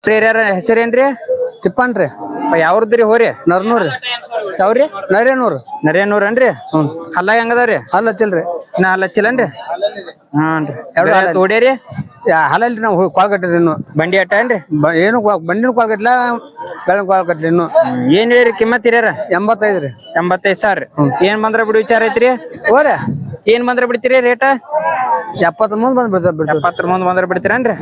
ಯಾರ ಹೆಸರೇನ್ರಿ? ತಿಪ್ಪನ್ರಿ. ಯಾವ್ರದ್ರಿ ಹೋರಿ? ನರ್ನೂರಿ. ಯಾವ್ರಿ? ನರೇನೂರು. ನರೇನೂರನ್ರಿ? ಹಲ್ಲ ಹೆಂಗದಾವ್ರಿ? ಹಲ್ಲ ಹಚ್ಚಿಲ್ರಿ. ಇನ್ನ ಹಲ್ಲ ಹಚ್ಚಿಲ್ಲನ್ರಿ? ಹಾನ್ರಿ. ಎರಡು ಹಾಲು ತೋಡ್ಯಾರಿ? ಹಲ್ಲಲ್ರಿ ನಾವು ಕಾಲ್ ಕಟ್ಟಿರಿ ಇನ್ನು ಬಂಡಿ ಅಟ್ಟ ಏನ್ರಿ? ಏನು ಬಂಡಿನ ಕಾಲ್ ಕಟ್ಲ ಬೆಳಗ್ಗೆ ಕಾಲ್ ಕಟ್ಲಿ ಇನ್ನು. ಏನ್ ಹೇಳ್ರಿ ಕಿಮ್ಮತ್ ಹಿರಿಯರ? 85 ರೀ. 85,000. ಏನ್ ಬಂದ್ರ ಬಿಡು ವಿಚಾರ ಐತ್ರಿ? ಹೋರಿ ಏನ್ ಬಂದ್ರ ಬಿಡ್ತೀರಿ ರೇಟ? 70 ಮುಂದ್ ಬಂದ್ ಬಿಡ್ತಾರ. 70 ಮುಂದ್ ಬಂದ್ರ ಬಿಡ್ತೀರೇನ್ರಿ?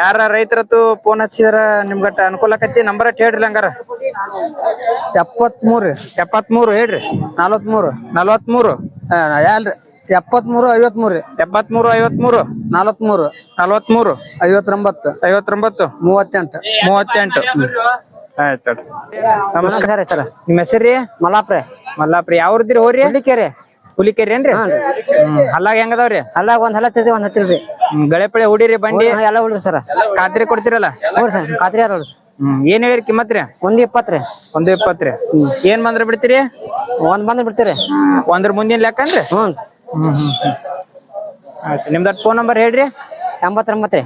ಯಾರ ರೈತರತ್ತು ಫೋನ್ ಹಚ್ಚಿದ್ರ ನಿಮ್ಗಟ್ಟ ಅನುಕೂಲ ಆಕತಿ? ನಂಬರ್ ಹೇಳ್ರಿ ಹಂಗಾರ. 73 ರೀ. 73 ಹೇಳ್ರಿ. 43. 43. ಯಾಲ್ರಿ 73 53 ರೀ. 73 53. 43 43 59 59 38. 38. ಆಯ್ತು. ನಮಸ್ಕಾರ ಸರ್. ನಿಮ್ಮ ಹೆಸರು ರೀ? ಮಲಾಪ್ರೆ. ಮಲ್ಲಾಪ್ರಿ. ಯಾವ್ರದ್ರಿ ಹೋರಿ? ಹುಲಿಕೆರೆ. ಹುಲಿಕೆರಿ ಏನ್ರಿ? ಹಲ್ಲಾಗ ಹೆಂಗದಾವ್ರಿ? ಅಲ್ಲಾಗ ಒಂದ್ ಹಲ್ಲ ಹಚ್ಚಿದ್ರಿ, ಒಂದ್ ಹಚ್ಚಿಲ್ರಿ. ಗಳೆ ಪಳೆ ಹೊಡಿರಿ ಬಂಡಿ ಎಲ್ಲ ಹುಡ್ರಿ ಸರ್. ಖಾತ್ರಿ ಕೊಡ್ತಿರಲ್ಲ? ಹ್ಞೂ ಸರ್, ಖಾತ್ರಿ ಯಾರು ಅವ್ರಿ? ಏನ್ ಹೇಳಿರಿ ಕಿಮ್ಮತ್ ರೀ? 120 ರೀ. 120 ರೀ. ಏನ್ ಬಂದ್ರ ಬಿಡ್ತೀರಿ? ಒಂದ್ ಬಂದ್ ಬಿಡ್ತೀರಿ. ಒಂದ್ರ ಮುಂದಿನ ಲೆಕ್ಕನ್ರಿ? ಹ್ಞೂ. ಆಯ್ತು. ನಿಮ್ದು ಫೋನ್ ನಂಬರ್ ಹೇಳ್ರಿ. 89 ರೀ.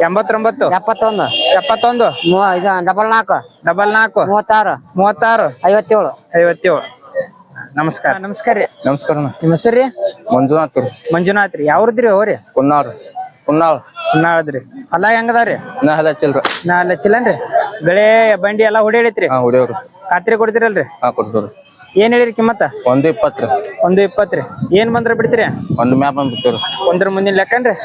89 71 71 ಇದು 44 44 36 36 57 57. ನಮಸ್ಕಾರ. ನಮಸ್ಕಾರ ರೀ. ನಮಸ್ಕಾರ. ನಿಮ್ಮ ಹೆಸರು ರೀ? ಮಂಜುನಾಥ್ ರೀ. ಮಂಜುನಾಥ್ ರೀ. ಯಾವ್ರದ್ರಿ ಹೋರಿ? ಕುನ್ನಾಳ್. ನಾಳದ್ರಿ. ಅಲ್ಲ ಹೆಂಗದಾವ್ರಿ? ನಾ ಹಲ್ಲ ಹಚ್ಚಿಲ್ರಿ. ನಾ ಹಚ್ಚಿಲ್ಲನ್ರಿ? ಗಳೆ ಬಂಡಿ ಎಲ್ಲಾ ಹೊಡಿಯೈತ್ರಿ? ಹಾ ಹೊಡಿಯವ್ರಿ. ಖಾತ್ರಿ ಕೊಡ್ತಿರಲ್ರಿ? ಹಾ ಕೊಡ್ತೀವ್ರಿ. ಏನ್ ಹೇಳಿರಿ ಕಿಮ್ಮತ್ತ? 120 ರೀ. 120 ರೀ. ಏನ್ ಬಂದ್ರ ಬಿಡ್ತೀರಿ? ಒಂದು ಮ್ಯಾಪ್ ಬಂದ್ ಬಿಡ್ತೀವ್ರಿ. ಒಂದ್ರ ಮುಂದಿನ ಲೆಕ್ಕನ್ರಿ?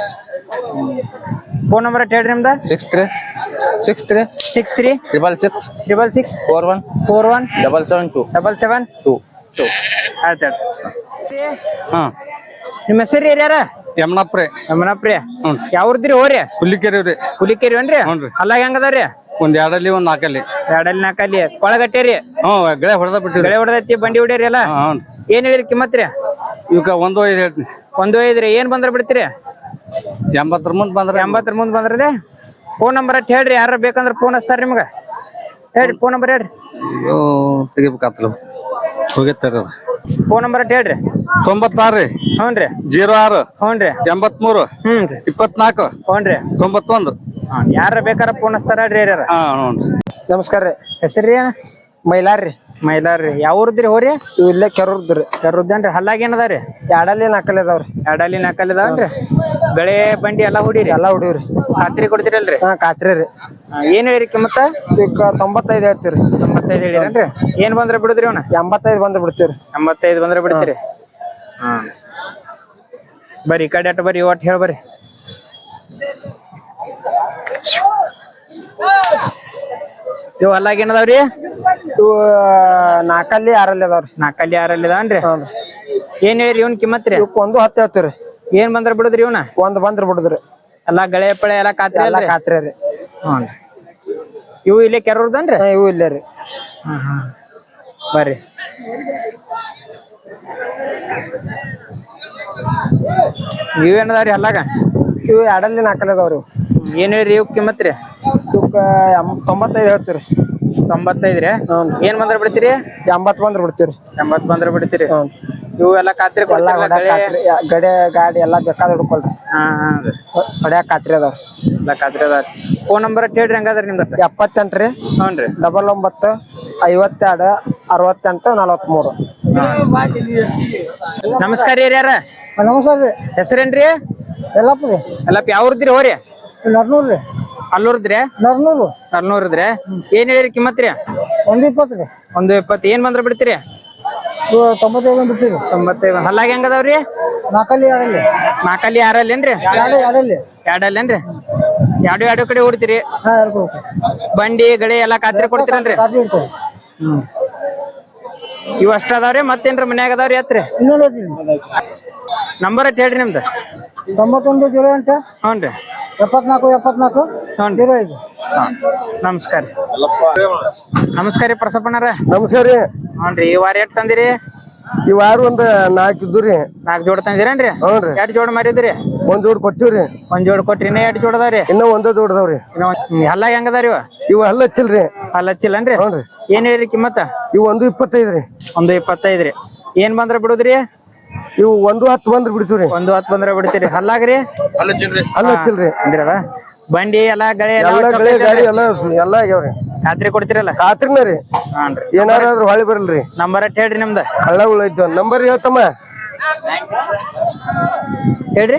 ಫೋನ್ ನಂಬರ್ ಹೇಳ್ರಿ ನಿಮ್ದ? 63 63 63 666 666 41 41 772 772. ಆಯ್ತು. ಹಾ. ನಿಮ್ಮ ಹೆಸರು ಯಾರ? ಯಮನಪ್ರೆ. ಯಮನಪ್ರಿಯ. ಯಾವ್ರದ್ರಿ ಹೋರಿ? ಹುಲಿಕೆರೆ ರೀ. ಹುಲಿಕೆರಿ ಏನ್ರಿ? ಹ್ಞೂ. ಅಲ್ಲ ಹೆಂಗದಾವ್ರಿ? ಒಂದ್ 2 ಒಂದ್ 4 ಎರಡಲ್ಲಿ ನಾಲ್ಕಲ್ಲಿ ಕೊಳಗಟ್ಟೇರಿ? ಗಳೆ ಹೊಡೆದ ಬಿಟ್ಟಿರಿ. ಗಳೆ ಹೊಡೆದೈತಿ ಬಂಡಿ ಹೊಡ್ಯಾರಿ ಎಲ್ಲ? ಏನ್ ಹೇಳಿರಿ ಕಿಮ್ಮತ್ ರೀ? ಇವಕ್ಕ 1.5 ಹೇಳ್ತೀನಿ. 1.5 ರೀ. ಏನ್ ಬಂದ್ರ ಬಿಡ್ತೀರಿ? 80 ಮುಂದ್ ಬಂದ್ರೆ 80 ಮುಂದ್ ಬಂದ್ರಿ. ಫೋನ್ ನಂಬರ್ ಹೇಳ್ರಿ. ಯಾರ ಬೇಕಂದ್ರ ಫೋನ್ ಹಚ್ತಾರ ನಿಮ್ಗ. ಹೇಳ್ರಿ ಫೋನ್ ನಂಬರ್ ಹೇಳ್ರಿ. ತೆಗಿಬೇಕಾಗ್ತಲ್ಲ ಹೋಗಿತ್ತಾರ. ಫೋನ್ ನಂಬರ್ ಹೇಳ್ರಿ. 96 ರೀ. ಹ್ಞೂನ್ರಿ. 06 ಹ್ಞೂನ್ರಿ. 83 ಹ್ಞೂನ್ರಿ. 24 ಹ್ಞೂನ್ರಿ. 91. ಯಾರ ಬೇಕಾರ ಫೋನ್ ಹಚ್ತಾರ ಹೇಳ್ರಿ ಯಾರ. ನಮಸ್ಕಾರ ರೀ. ಹೆಸರು ರೀ? ಮೈಲಾರ್ರಿ. ಮೈಲಾರ್ರಿ. ಯಾವ್ರದ್ರಿ ಹೋರಿ? ಇವ್ ಇಲ್ಲೇ ಕೆರೂರ್ದ್ರಿ. ಕೆರೂರ್ದೇನ್ರಿ? ಹಲ್ಲಾಗ ಏನದಾವ್ರಿ? 2 4 ಅದಾವ್ರಿ. ಎರಡಲ್ಲಿ ನಾಲ್ಕಲ್ಲಿ ಅದಾವನ್ರಿ? ಗಳೆ ಬಂಡಿ ಎಲ್ಲಾ ಹೊಡೀರಿ? ಎಲ್ಲಾ ಹುಡುಗ್ರಿ. ಖಾತ್ರಿ ಕೊಡ್ತೀರಲ್ರಿ? ಹಾ ಖಾತ್ರಿ ರೀ. ಏನ್ ಹೇಳಿರಿ ಕಿಮ್ಮತ್ತ? ಈಗ 95 ಹೇಳ್ತೀವ್ರಿ. 95 ಹೇಳಿರೇನ್ರಿ? ಏನ್ ಬಂದ್ರ ಬಿಡುದ್ರಿ ಅವನ? 85 ಬಂದ್ ಬಿಡ್ತೀವ್ರಿ. 85 ಬಂದ್ರ ಬಿಡ್ತೀರಿ? ಬರ್ರಿ ಈ ಕಡೆ ಅಟ್ ಬರ್ರಿ. ಒಟ್ಟು ಹೇಳ ಬರ್ರಿ. ಇವ್ ಹಲ್ಲಾಗ ಏನದಾವ್ರಿ? ಇವು 4 6 ಅದಾವ್ರಿ. 4 6 ಅದಾವನ್ರಿ? ಏನ್ ಹೇಳಿರಿ ಇವ್ನ ಕಿಮ್ಮತ್ ರೀ? ಇವಕ್ 110 ಹೇಳ್ತೀವ್ರಿ. ಏನ್ ಬಂದ್ರ ಬಿಡುದ್ರಿ ಇವನ? ಒಂದ್ ಬಂದ್ರ ಬಿಡುದ್ರಿ. ಎಲ್ಲಾ ಗಳೆ ಪಳೆ ಎಲ್ಲಾ ಖಾತ್ರಿ ಎಲ್ಲಾ ಖಾತ್ರಿ ರೀ. ಇವು ಇಲ್ಲೇ ಕೆರೂರ್ದನ್ರಿ? ಇವು ಇಲ್ಲೇ ರೀ. ಬರ್ರಿ. ನೀವೇನದಾವ್ರಿ ಹಲ್ಲಾಗ? ಇವು 2 4 ಅದಾವ್ರಿ. ಏನ್ ಹೇಳಿರಿ ಇವ್ ಕಿಮ್ಮತ್ ರೀ? ಇವಕ್ಕ 95 ಹೇಳ್ತೀವ್ರಿ. 95 ರೀ. ಏನ್ ಬಂದ್ರ ಬಿಡ್ತೀರಿ? 80 ಬಂದ್ರ ಬಿಡ್ತೀವ್ರಿ. 80 ಬಂದ್ರ ಬಿಡ್ತೀರಿ? ಇವು ಎಲ್ಲಾ ಖಾತ್ರಿ ಗಡೆ ಗಾಡಿ ಎಲ್ಲಾ ಬೇಕಾದ ಹಿಡ್ಕೊಳ್ರಿ. ಹೊಡ್ಯಾಕ ಖಾತ್ರಿ ಅದಾವ್ರಿ. ಎಲ್ಲಾ ಖಾತ್ರಿ ಅದಾವ. ಫೋನ್ ನಂಬರ್ ಹೇಳ್ರಿ ಹಂಗಾದ್ರಿ ನಿಮ್ದ? 78 ರೀ. ಹ್ಞೂನ್ರಿ. 99 52 68 43. ನಮಸ್ಕಾರ ರೀ. ಯಾರ? ನಮಸ್ಕಾರ ರೀ. ಹೆಸರೇನ್ರಿ? ಎಲ್ಲಪ್ಪ ರೀ. ಎಲ್ಲಪ್ಪ ಯಾವ್ರದ್ರಿ ಹೋರಿ? ನರ್ನೂರ್ ರೀ. ಅಲ್ಲೂರ್ದ್ರಿ? ನರ್ನೂರು. ನರ್ನೂರದ್ರಿ. ಏನ್ ಹೇಳಿರಿ ಕಿಮ್ಮತ್ ರೀ? 120 ರೀ. 120. ಏನ್ ಬಂದ್ರ ಬಿಡ್ತೀರಿ? 95 ಬಂದ್ ಬಿಡ್ತೀವಿ. 95. ಹಲ್ಲಾಗ ಹೆಂಗದಾವ್ರಿ? 4 6 4 6 ಏನ್ರಿ? 2 2 ಏನ್ರಿ? ಎರಡು ಕಡೆ ಹೊಡ್ತೀರಿ? ಹಾ ಹೇಳ್ಕೊಡ್ರಿ. ಬಂಡಿ ಗಳೆ ಎಲ್ಲಾ ಖಾತ್ರಿ ಕೊಡ್ತೀರಲ್ರಿ? ಖಾತ್ರಿ ಹಿಡ್ಕೊಳ್ರಿ. ಇವ್ ಅಷ್ಟ ಅದಾವ್ರಿ? ಮತ್ತೇನ್ರಿ ಮನ್ಯಾಗ ಅದಾವ್ರಿ ಎತ್ರಿ? ಇನ್ನೊಂದು ನಂಬರ್ ಹೇಳ್ರಿ ನಿಮ್ದು? 91 08 ಹ್ಞೂನ್ರಿ. 74 74 05. ನಮಸ್ಕಾರ. ನಮಸ್ಕಾರ ರೀ ಪ್ರಸಪ್ಪಣ್ಣರ. ನಮಸ್ಕಾರ ರೀ. ಹ್ಞೂನ್ರಿ. ಈ ವಾರ ಎಷ್ಟ್ ತಂದಿರಿ? ಈ ವಾರ ಒಂದ್ 4 ಇದ್ದು ರೀ. 4 ಜೋಡ್ ತಂದಿರೇನ್ರಿ? ಹ್ಞೂನ್ರಿ. 2 ಜೋಡ್ ಮಾರಿದ್ರಿ? 1 ಜೋಡ್ ಕೊಟ್ಟಿವ್ರಿ. 1 ಜೋಡ್ ಕೊಟ್ರಿ. ಇನ್ನ 2 ಜೋಡ್ ಅದಾವ್ರಿ? ಇನ್ನ 1 ಜೋಡ್ ಅದಾವ್ರಿ. ಹಲ್ಲಾಗ ಹೆಂಗದಾವ್ರಿ? ಇವು ಹಲ್ಲ ಹಚ್ಚಿಲ್ರಿ. ಹಲ್ಲ ಹಚ್ಚಿಲ್ಲನ್ರಿ? ಹ್ಞೂನ್ರಿ. ಏನ್ ಹೇಳಿರಿ ಕಿಮ್ಮತ್ತ? ಇವು 125 ರೀ. 125 ರೀ. ಏನ್ ಬಂದ್ರ ಬಿಡುದ್ರಿ? ಇವು 110 ಬಂದ್ರ ಬಿಡ್ತೀವ್ರಿ. 110 ಬಂದ್ರ ಬಿಡ್ತೀರಿ. ಹಲ್ಲಾಗ್ರಿ? ಹಲ್ಲ ಹಚ್ಚಿಲ್ರಿ. ಅಂದಿರಲ್ಲ ಬಂಡಿ ಎಲ್ಲಾ ಗಳೆ ಎಲ್ಲಾ ಎಲ್ಲ ಚೊಕ್ಕ ಗಳೆ ಐತಲ್ರಿ? ಗಾಡಿ ಎಲ್ಲ ಆಗ್ಯಾವ್ರಿ ಖಾತ್ರಿ ಕೊಡ್ತಿರಲ್ಲ? ಖಾತ್ರಿನ ರೀ ಹಾನ್ರಿ. ಏನಾರಾದ್ರೂ ಹೊಳಿ ಬರಲ್ರಿ ನಂಬರ್ ಅಟ್ ಹೇಳ್ರಿ ನಿಮ್ದ. ಹಳ್ಳಗಳು ಐತಿ ನಂಬರ್ ಹೇಳ್ತಮ್ಮ ಹೇಳ್ರಿ.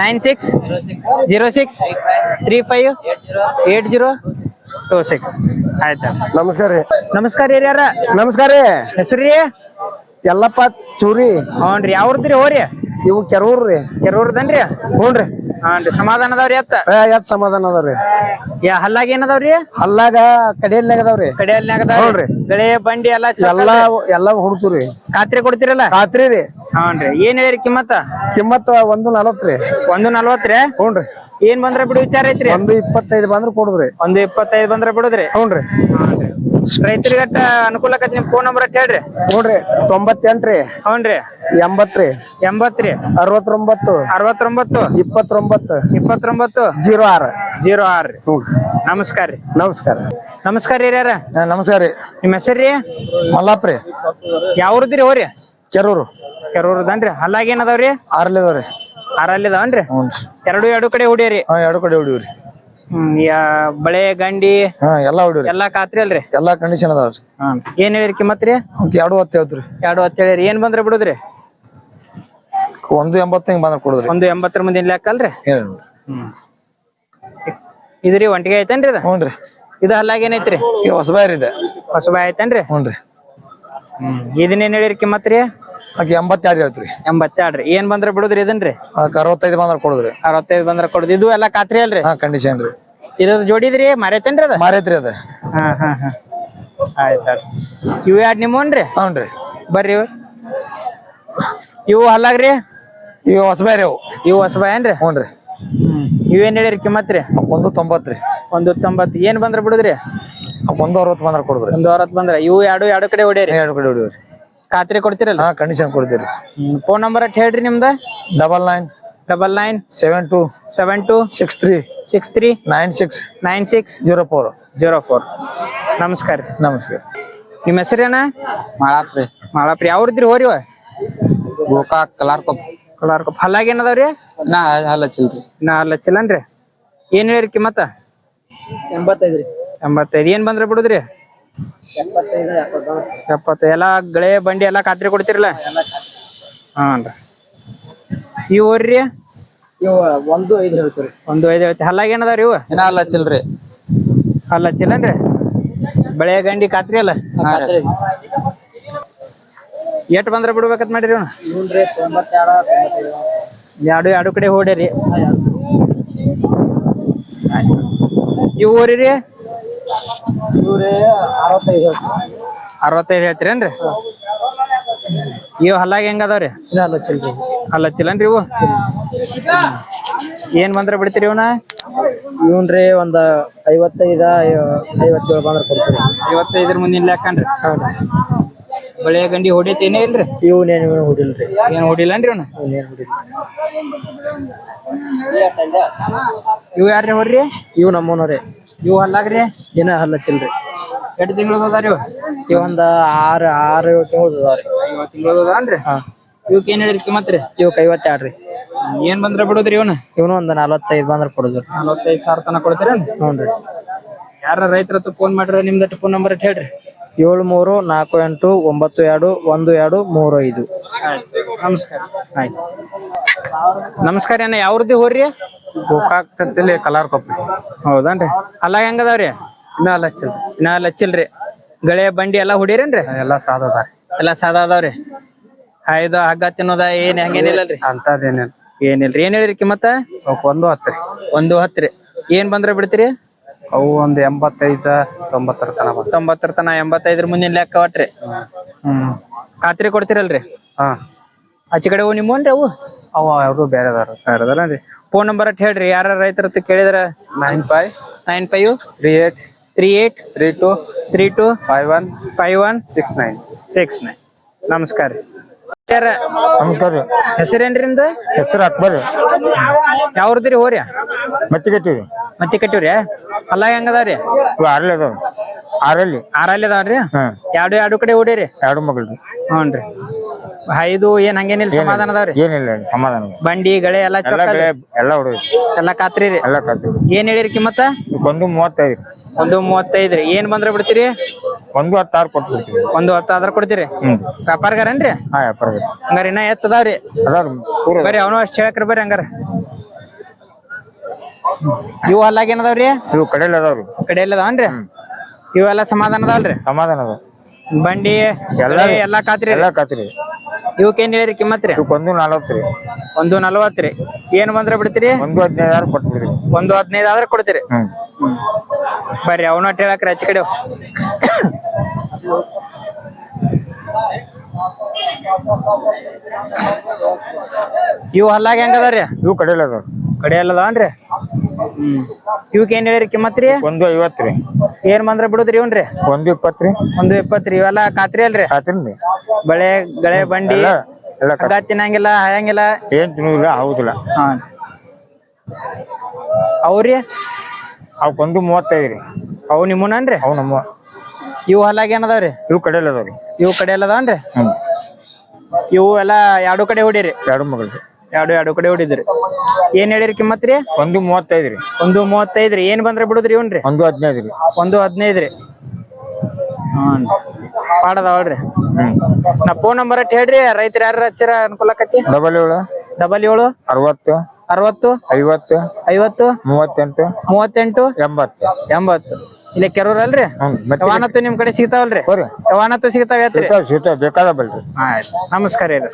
9606358026. ಆಯ್ತಾ. ನಮಸ್ಕಾರ ರೀ ನಮಸ್ಕಾರ ರೀ ಯಾರ ನಮಸ್ಕಾರ ರೀ ಹೆಸ್ರಿ? ಎಲ್ಲಪ್ಪ ಚೂರಿ ಹ್ಞೂನ್ರಿ. ಯಾವ್ರದ್ರಿ ಹೋರಿ? ಇವು ಕೆರೂರ್ ರೀ ಕೆರೂರ್ದನ್ರಿ? ಹ್ಞೂನ್ರಿ ಹಾನ್ರಿ. ಸಮಾಧಾನ ಅದಾವ್ರಿ ಅತ್ತ? ಎತ್ ಸಮಾಧಾನ ಅದಾವ್ರಿ ಹಲ್ಲಾಗ ಏನದಾವ್ರಿ? ಹಲ್ಲಾಗ ಕಡಿಯಲ್ನಾಗ ಅದಾವ್ರಿ ಕಡೆಯಲ್ನಾಗ ಹ್ಞೂನ್ರಿ. ಗಳೆ ಬಂಡಿ ಎಲ್ಲಾ ಎಲ್ಲ ಹುಡ್ತುರಿ ಖಾತ್ರಿ ಕೊಡ್ತಿರಲ್ಲ? ಖಾತ್ರಿ ರೀ ಹಾನ್ರಿ. ಏನ್ ಹೇಳಿರಿ ಕಿಮ್ಮತ್ತ? ಕಿಮ್ಮತ್ 140 ರೀ 140? ಹ್ಞೂನ್ರಿ. ಏನ್ ಬಂದ್ರ ಬಿಡು ವಿಚಾರ ಐತ್ರಿ? 125 ಬಂದ್ರ ಕೊಡುದ್ರಿ 125 ಬಂದ್ರ ಬಿಡುದ್ರಿ? ಹ್ಞೂನ್ರಿ. ರೈತರಿಗಟ್ಟ ಅನುಕೂಲ ಆಕತಿ. ನಿಮ್ ಫೋನ್ ನಂಬರ್ ಅಟ್ ಹೇಳ್ರಿ. ಹ್ಞೂನ್ರಿ 98 ರೀ ಹ್ಞೂನ್ರಿ. 80 ರೀ 80 ರೀ 69 69 29 29 06 06 ರೀ. ಹ್ಞೂ ನಮಸ್ಕಾರ ರೀ. ನಮಸ್ಕಾರ ನಮಸ್ಕಾರ ರೀ ಯಾರ? ನಮಸ್ಕಾರ ರೀ ನಿಮ್ಮ ಹೆಸರು ರೀ? ಮಲ್ಲಾಪ್ ರೀ ಯಾವ್ರದ್ರಿ ಹೋರಿ? ಕೆರೂರು ಕೆರೂರ್ದನ್ರಿ. ಹಲ್ಲಾಗ ಏನದಾವ್ರಿ? ಆರ್ಲಿದವ್ರಿ ಆರಲ್ಲಿದಾವನ್ರಿ? ಹ್ಞೂ ಎರಡು ಕಡೆ ಹೊಡಿಯರಿ? ಹಾ ಎರಡು ಕಡೆ ಹೊಡಿವ್ರಿ. ಬಳೆ ಗಂಡಿ ಹಾ ಎಲ್ಲಾ ಹೊಡಿವ್ರಿ. ಎಲ್ಲಾ ಖಾತ್ರಿ ಅಲ್ರಿ? ಎಲ್ಲಾ ಕಂಡೀಷನ್ ಅದಾವ್ರಿ. ಏನ್ ಹೇಳಿರಿ ಕಿಮ್ಮತ್ರಿ? 2 ಹೇಳ್ತ್ರಿ 2 ಹೇಳಿರಿ. ಏನ್ ಬಂದ್ರ ಬಿಡುದ್ರಿ? 180 ಹಿಂಗ್ ಬಂದ್ರ ಕೊಡುದ್ರಿ. 180 ಮುಂದಿನ ಲೆಕ್ಕ ಅಲ್ರಿ? ಹೇಳಿ ಇದ್ರಿ ಒಂಟಿಗೆ ಐತೇನ್ರಿ ಇದು? ಹ್ಞೂನ್ರಿ. ಇದು ಹಲ್ಲಾಗ ಏನೈತ್ರಿ? ಈಗ ಹೊಸಬಾರಿ ಇದೆ. ಹೊಸಬಾಯಿ ಐತೇನ್ರಿ? ಹ್ಞೂನ್ರಿ. ಇದನ್ನೇನ್ ಹೇಳಿರಿ ಕಿಮ್ಮತ್ರಿ? 82 ಹೇಳ್ತ್ರಿ. 82 ರೀ. ಏನ್ ಬಂದ್ರ ಬಿಡುದ್ರಿ ಇದನ್ರಿ? 65 ಬಂದ್ರ ಕೊಡುದ್ರಿ. 65 ಬಂದ್ರ ಕೊಡುದು. ಇದು ಎಲ್ಲಾ ಖಾತ್ರಿ ಅಲ್ರಿ? ಹಾ ಕಂಡೀಷನ್ ರೀ. ಇದ್ರ ಜೋಡಿದ್ರಿ ಮಾರೈತೇನ್ರಿ ಅದ? ಮಾರೈತ್ರಿ ಅದ. ಹಾ ಆಯ್ತ. ಇವು ಯಾಡ್ ನಿಮ್ಮನ್ರಿ? ಹ್ಞೂನ್ರಿ. ಬರ್ರಿ ಇವು ಹಲ್ಲಾಗ್ರಿ? ಈಗ ಹೊಸಬಾರಿ ಅವು. ಇವು ಹೊಸಬಾಯಿ ಏನ್ರಿ? ಹ್ಞೂನ್ರಿ. ಇವೇನ್ ಹೇಳಿರಿ ಕಿಮ್ಮತ್ರಿ? 190 ರೀ. 190. ಏನ್ ಬಂದ್ರ ಬಿಡುದ್ರಿ? 160 ಬಂದ್ರ ಕೊಡುದ್ರಿ. 160 ಬಂದ್ರ. ಇವು ಎರಡು ಕಡೆ ಹೊಡಿಯರಿ? ಎರಡು ಕಡೆ ಹೊಡಿವ್ರಿ. ಖಾತ್ರಿ ಕೊಡ್ತಿರಲ್ಲ? ಹಾ ಕಂಡೀಷನ್ ಕೊಡ್ತೀರಿ. ಫೋನ್ ನಂಬರ್ ಅಟ್ ಹೇಳ್ರಿ ನಿಮ್ದ? 99 72 63 63 96 96 04 04. ನಮಸ್ಕಾರ ರೀ. ನಮಸ್ಕಾರ. ನಿಮ್ಮ ಹೆಸರೇನ? ಮಾಡಾತ್ರಿ ಮಾಳಾಪ್ರಿ. ಯಾವ್ರಿದ್ರಿ ಹೋರಿ? ಗೋಕಾಕ್ ಕಲಾರ್ಕೊಪ್. ಕಲಾರ್ಕೊಪ್. ಹಲ್ಲಾಗ ಏನದಾವ್ರಿ? ನಾ ಹಲ್ಲಚ್ಚಿಲ್ರಿ. ನಾ ಹಲ್ಲಚ್ಚಿಲ್ಲನ್ರಿ. ಏನ್ ಹೇಳಿರಿ ಕಿಮ್ಮತ್ತ? 85 ರೀ. 85. ಏನ್ ಬಂದ್ರ ಬಿಡುದ್ರಿ? 70. ಎಲ್ಲಾ ಗಳೆ ಬಂಡಿ ಎಲ್ಲಾ ಖಾತ್ರಿ ಕೊಡ್ತಿರಲ್ಲ? ಹಾನ್ರಿ. ಇವ್ ಹೋರಿ? ಇವ 1.5 ಹೇಳ್ತೀರಿ. 1.5 ಹೇಳ್ತಿ. ಹಲ್ಲಾಗ ಏನದಾವ್ರಿ ಇವ? ಇನ್ನ ಹಲ್ಲಚ್ಚಿಲ್ರಿ. ಹಲ್ಲಚ್ಚಿಲ್ಲನ್ರಿ. ಬಳೆ ಗಂಡಿ ಖಾತ್ರಿ ಅಲ್ಲ? ಎಟ್ ಬಂದ್ರ ಬಿಡ್ಬೇಕತ್ ಮಾಡಿರಿ ಇವ್ನ? ಇವ್ನ್ರಿ 92 95. ಎರಡು ಕಡೆ ಹೊಡ್ಯಾರಿ? ಇವು ಹೋರಿ? ಇವ್ರಿ 65 ಹೇಳ್ತೀರೇನ್ರಿ? ಇವ್ ಹಲ್ಲಾಗ ಹೆಂಗ ಅದಾವ್ರಿ? ಇನ್ನ ಹಲ್ಲಚ್ಚಿಲ್ರಿ. ಹಲ್ಲಚ್ಚಿಲ್ಲನ್ರಿ ಇವು? ಏನ್ ಬಂದ್ರ ಬಿಡ್ತೀರಿ ಇವನ? ಇವ್ನ್ರಿ ಒಂದ್ 55 57 ಬಂದ್ರ ಕೊಡ್ತೀರಿ. 55 ಮುಂದಿನ ಲೆಕ್ಕನ್ರಿ? ಬಳೆ ಗಂಡಿ ಹೊಡಿತೇನೆ ಇಲ್ರಿ? ಇವ್ನೇನು ಹೊಡಿಲ್ರಿ. ಏನ್ ಹೊಡಿಲ್ಲನ್ರಿ ಇವ್ನ? ಇವ್ನೇನ್ ಹೊಡಿಲ್ರಿ. ಇವು ಯಾರ್ರಿ ಹೋರ್ರಿ? ಇವ್ ನಮ್ಮನವ್ರಿ. ಇವು ಹಲ್ಲಾಗ್ರಿ? ಏನ ಹಲ್ಲಚ್ಚಿಲ್ರಿ. 8 ತಿಂಗಳು ಅದಾರಿ ಇವು? ಇವಂದ 6 7 ತಿಂಗಳು ಅದಾವ್ರಿ. 5 ತಿಂಗಳು ಅದಾನ್ರಿ? ಇವಕ್ ಏನ್ ಹೇಳಿರಿ ಕಿಮ್ಮತ್ರಿ? ಇವಕ್ 52 ರೀ. ಏನ್ ಬಂದ್ರ ಬಿಡುದ್ರಿ ಇವನು? ಇವನು ಒಂದ್ 45 ಬಂದ್ರ ಕೊಡುದ್ರಿ. 45,000 ತನಕ ಕೊಡ್ತೀರೇನ್? ಹ್ಞೂನ್ರಿ. ಯಾರ ರೈತರ ಹತ್ರ ಫೋನ್ ಮಾಡ್ರಿ ನಿಮ್ದಟ್ ಫೋನ್ ನಂಬರ್ ಅಟ್ ಹೇಳ್ರಿ. 7348921235. ನಮಸ್ಕಾರ. ಆಯ್ತು. ನಮಸ್ಕಾರ ಅಣ್ಣ. ಯಾವ್ರದ್ದು ಹೋರ್ರಿ? ಗೋಕಾಕ್ ಅಂತೇಳಿ ಕಲಾರ್ಕೊಪ್. ಹೌದನ್ರಿ. ಹಲ್ಲಾಗ ಹೆಂಗದಾವ್ರಿ? ಇನ್ನ ಹಲ್ಲಚ್ಚಿಲ್ರಿ. ಇನ್ನ ಹಚ್ಚಿಲ್ರಿ. ಗಳೆ ಬಂಡಿ ಎಲ್ಲಾ ಹೊಡಿರೇನ್ರಿ? ಎಲ್ಲಾ ಸಾದದ. ಎಲ್ಲಾ ಸಾದಾ ಅದಾವ್ರಿ? ಇದು ಹಗ್ಗ ತಿನ್ನೋದ ಏನ್ ಹಂಗೇನಿಲ್ಲಲ್ರಿ? ಅಂತದೇನೇನ್ ಏನಿಲ್ರಿ. ಏನ್ ಹೇಳಿರಿ ಕಿಮ್ಮತ್ತ? 110 ರೀ. 110 ರೀ. ಏನ್ ಬಂದ್ರ ಬಿಡ್ತೀರಿ? ಅವು ಒಂದ್ 85 90 ತನ 90 ತನ. 85 ಮುಂದಿನ ಲೆಕ್ಕ ಒಟ್ರಿ? ಖಾತ್ರಿ ಕೊಡ್ತಿರಲ್ರಿ? ಹಾ. ಆಚೆ ಕಡೆ ನಿಮ್ಮನ್ರಿ ಅವು? ಅವ ಅವರು ಬೇರೆ ಬೇರೆದಾರನ್ರಿ. ಫೋನ್ ನಂಬರ್ ಅಟ್ ಹೇಳ್ರಿ. ಯಾರ ರೈತರ ಹತ್ರ ಕೇಳಿದ್ರ? 95 95 38 38 32 32 51 51 69. 69. ನಮಸ್ಕಾರ ರೀ. ನಮಸ್ಕಾರ. ಹೆಸರೇನ್ರಿ ನಿಮ್ದು? ಹೆಸರು ಅಕ್ಬರ್. ಯಾವ್ರದ್ರಿ ಹೋರಿ? ಮತ್ತೆ ಕಟ್ಟಿವಿ. ಮತ್ತೆ ಕಟ್ಟಿವ್ರಿ? ಹಲ್ಲ ಹೆಂಗದಾವ್ರಿ? ಇವು ಆರ್ಲಿ ಅದಾವ. ಆರಲ್ಲಿ ಅದಾವ್ರಿ? ಎರಡು ಕಡೆ ಹೊಡೀರಿ? 2 ಮಗಳ್ರಿ. ಹ್ಞೂನ್ರಿ. ಇದು ಏನ್ ಹಂಗೇನಿಲ್ಲ ಸಮಾಧಾನ ಅದಾವ್ರಿ ಏನಿಲ್ಲ ಸಮಾಧಾನ. ಬಂಡಿ ಗಳೆ ಎಲ್ಲಾ ಎಲ್ಲ ಚೊಕ್ಕ ಗಳೆ ಎಲ್ಲ ಹೊಡೆದ್ರಿ, ಎಲ್ಲಾ ಖಾತ್ರಿ ರೀ ಎಲ್ಲ ಕತ್ರಿ. ಏನ್ ಹೇಳಿರಿ ಕಿಮ್ಮತ್ತ ಒಂದು 35, 1.35 ಏನ್ ಬಂದ್ರ ಬಿಡ್ತೀರಿ 1.16 ಕೊಟ್ಟು ಬಿಡ್ತೀವಿ. 1.10 ಆದ್ರ ಕೊಡ್ತೀರಿ ವ್ಯಾಪಾರಗಾರನ್ರಿ ಹಾ ವ್ಯಾಪಾರ ಹಂಗಾರ ಇನ್ನ ಎತ್ತದಾವ್ರಿ ಅದಾರ ಪೂರ ಬರ್ರಿ ಅವನು ಅಷ್ಟ್ ಹೇಳಕ್ರಿ ಬರ್ರಿ ಹಂಗಾರ ಇವು ಅಲ್ಲಾಗ ಏನದಾವ್ರಿ ಇವು ಕಡೆಯಲ್ಲಿ ಅದಾವ್ರಿ, ಕಡೆಯಲ್ಲಿ ಅದಾವನ್ರಿ ಇವೆಲ್ಲ ಸಮಾಧಾನ ಅದಾವಲ್ರಿ ಸಮಾಧಾನ ಅದಾವ. ಬಂಡಿ ಎಲ್ಲ ಗಳೆ ಎಲ್ಲಾ ಖಾತ್ರಿ ಎಲ್ಲ ಕತ್ರಿ. ಇವಕ್ಕೇನ್ ಹೇಳಿರಿ ಕಿಮ್ಮತ್ ರೀ ಇವಕ್ಕೆ 1.40 ರೀ. 1.40 ರೀ ಏನ್ ಬಂದ್ರ ಬಿಡ್ತೀರಿ 1.15 ಕೊಟ್ಟು ಬಿಡ್ರಿ. 1.15 ಆದ್ರ ಕೊಡ್ತೀರಿ ಬರ್ರಿ ಅವನು ಅಟ್ ಹೇಳಕ್ರಿ ಆಚೆ ಕಡೆ ಇವು ಹಲ್ಲಾಗ ಹೆಂಗ ಅದಾವ್ರಿ ಇವು ಕಡೆಯಲ್ಲಿ ಅದಾವ, ಕಡೆ ಎಲ್ಲ ಅದಾವನ್ರಿ ಇವಕ್ ಏನ್ ಹೇಳಿರಿ ಕಿಮ್ಮತ್ ರೀ 1.50 ರೀ. ಏನ್ ಬಂದ್ರ ಬಿಡುದ್ರಿ ಇವ್ನ್ರಿ 1.20 ರೀ. 1.20 ರೀ ಇವೆಲ್ಲ ಖಾತ್ರಿ ಅಲ್ರಿ ಖಾತ್ರಿ ಬಳೆ ಗಳೆ ಬಂಡಿ ಎಲ್ಲ ಎಲ್ಲ ಹಗ್ಗ ತಿನ್ನಂಗಿಲ್ಲ ಹಯಂಗಿಲ್ಲ ಏನ್ ತಿನ್ನೋದಿಲ್ಲ, ಹೌದಿಲ್ಲ. ಹಾ ಅವ್ರಿ ಅವಕ್ಕೆ 1.35 ರೀ. ಅವು ನಿಮ್ಮನನ್ರಿ ಅವು ನಮ್ಮ ಇವು ಹಲ್ಲಾಗ ಏನದಾವ್ರಿ ಇವು ಕಡೆಯಲ್ಲಿ ಅದಾವ್ರಿ. ಇವು ಕಡೆ ಎಲ್ಲ ಅದಾವನ್ರಿ ಇವು ಎಲ್ಲಾ ಎರಡು ಕಡೆ ಹೊಡಿರಿ ಎರಡು ಮಗಳ್ರಿ. ಎರಡು ಕಡೆ ಹೊಡಿದ್ರಿ ಏನ್ ಹೇಳಿರಿ ಕಿಮ್ಮತ್ ರೀ 1.35 ರೀ. 1.35 ರೀ ಏನ್ ಬಂದ್ರ ಬಿಡುದ್ರಿ ಇವ್ನ್ರಿ 1.15 ರೀ. 1.15 ರೀ ಪಾಡದವಲ್ರಿ ನಾ ಫೋನ್ ನಂಬರ್ ಅಟ್ ಹೇಳ್ರಿ ರೈತರ ಯಾರ ಹಚ್ಚಿರ ಅನುಕೂಲ ಆಕತಿ 77 77 60 60 50 50 38 38 80. 80 ಇಲ್ಲಿ ಕೆರೂರ್ ಅಲ್ರಿ ಯವಾನತ್ತು ನಿಮ್ ಕಡೆ ಸಿಗ್ತಾವಲ್ರಿ ಯವಾನತ್ತು ಸಿಗ್ತಾವ ಬೇಕಾದ ಬಲ್ರಿ. ಆಯ್ತು ನಮಸ್ಕಾರ ರೀ